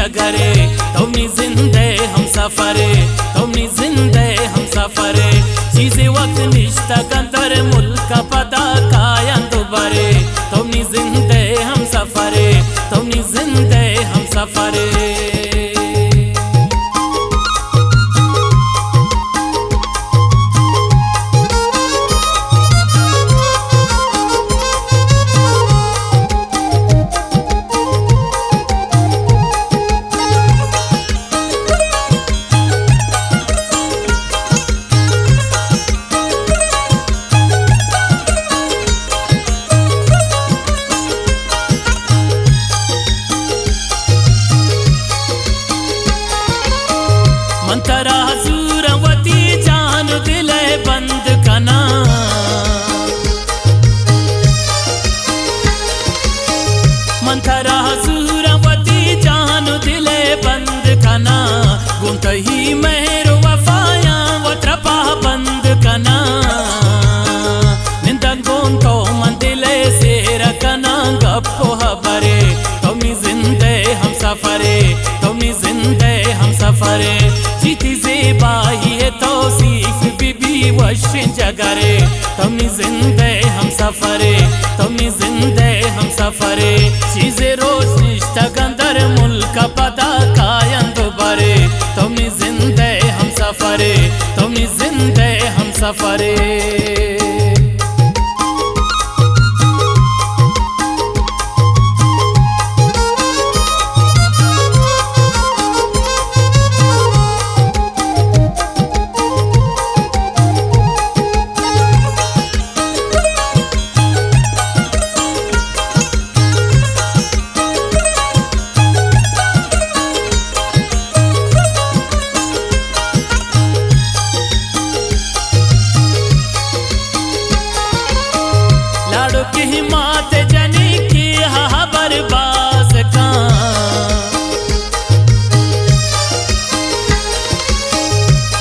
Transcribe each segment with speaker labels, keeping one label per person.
Speaker 1: जगरे तोमी जिंदे हम सफरे तोमी जिंदे हम सफरे चीज़े वक्त निश्ता कंदर मुल्क पता कायन दुबारे तोमी जिंदे हम सफरे तोमी जिंदे हम सफरे मंतरा हजूरवती जान दिले बंद कना मंतरा हजूरवती जान दिले बंद कना गुंत ही मेहर वफाया वत्रपा बंद कना निंदा गुंतो मन दिले सेर कना गप्पो हबरे तोमी जिंदे हम सफरे तोमी जिंदे हम सफरे जीती ज़ेबाही है तौसीफ बीबी वशिन जगरे तोमी जिंदे हम सफरे तोमी जिंदे हम सफरे चीज़े रोज निश्ता गंदर मुल्क पता कायन दुबारे तोमी जिंदे हम सफरे तोमी जिंदे हम सफरे की मात जनी की हबर बास का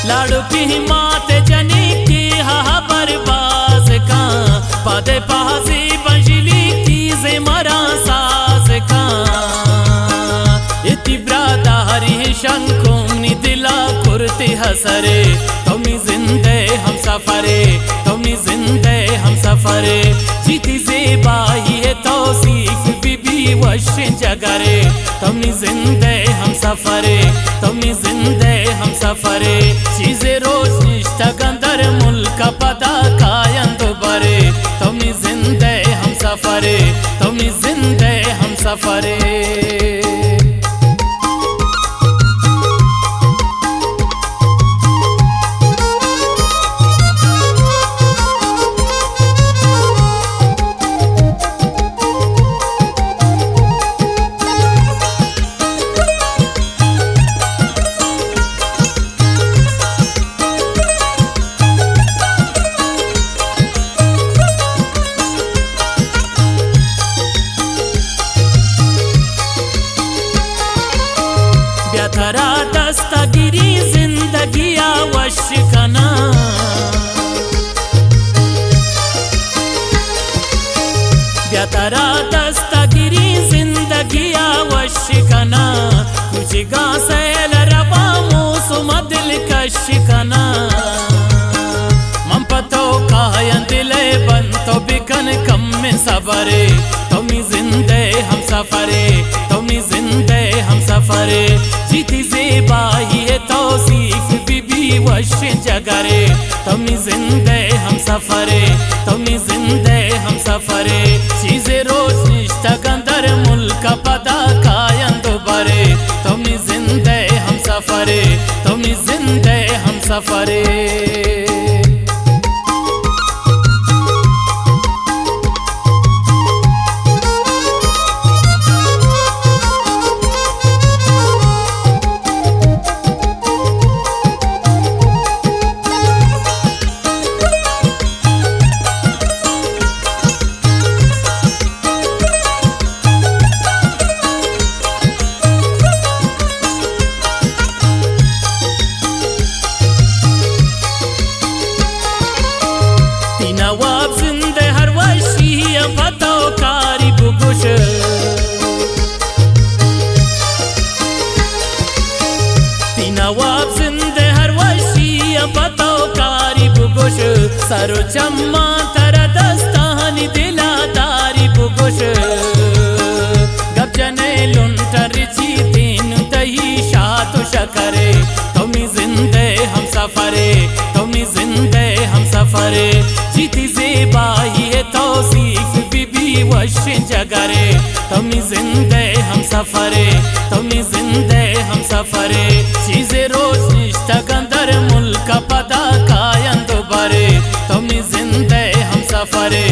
Speaker 1: लाड़ू की मात जनी की हबर बास का पदे पासी बंजली की जे मरा सास का इति ब्रादारी शंकुनी दिला कुर्ती हसरे तोमी जिंदे हम सफरे तोमी जिंदे हम सफरे जीती ज़ेबाही है तौसीफ बीबी वशिन जगरे तोमी जिंदे हम सफरे तोमी जिंदे हम सफरे चीज़े रोज निश्ता गंदर मुल्क पता कायन दुबारे तोमी जिंदे हम सफरे तोमी जिंदे हम सफरे थरा दस्तगिरी जिंदगी आवश्यकना ब्यातरा दस्तगिरी जिंदगी आवश्यकना तुझे गासेल रबा मौसम दिल कशिकना मन पतो कायन दिले बंतो बिकन कम में सबरे तोमी जिंदे हम सफरे तोमी जिंदे हम सफरे जीती ज़ेबाही है तौसीफ बीबी वशिन जगरे तोमी जिंदे हम सफरे तोमी जिंदे हम सफरे चीज़े रोज निश्ता गंदर मुल्क पता कायन दुबारे तोमी जिंदे हम सफरे तोमी जिंदे हम सफरे सरो चम्मा तर दस्तानी दिला दारी बुगुश गबजने लुंटरची तीन दही शातु शकरे तुम्ही जिंदे हम सफरे तुम्ही जिंदे हम सफरे जीती ज़ेबाही है तौसीफ बीबी वशिन जगरे तुम्ही जिंदे हम सफरे तुम्ही जिंदे हम सफरे चीज़े रोज निष्ठा गंदर मुल्क पदा कायंद बरे तुम्ही जिंदे हम सफरे।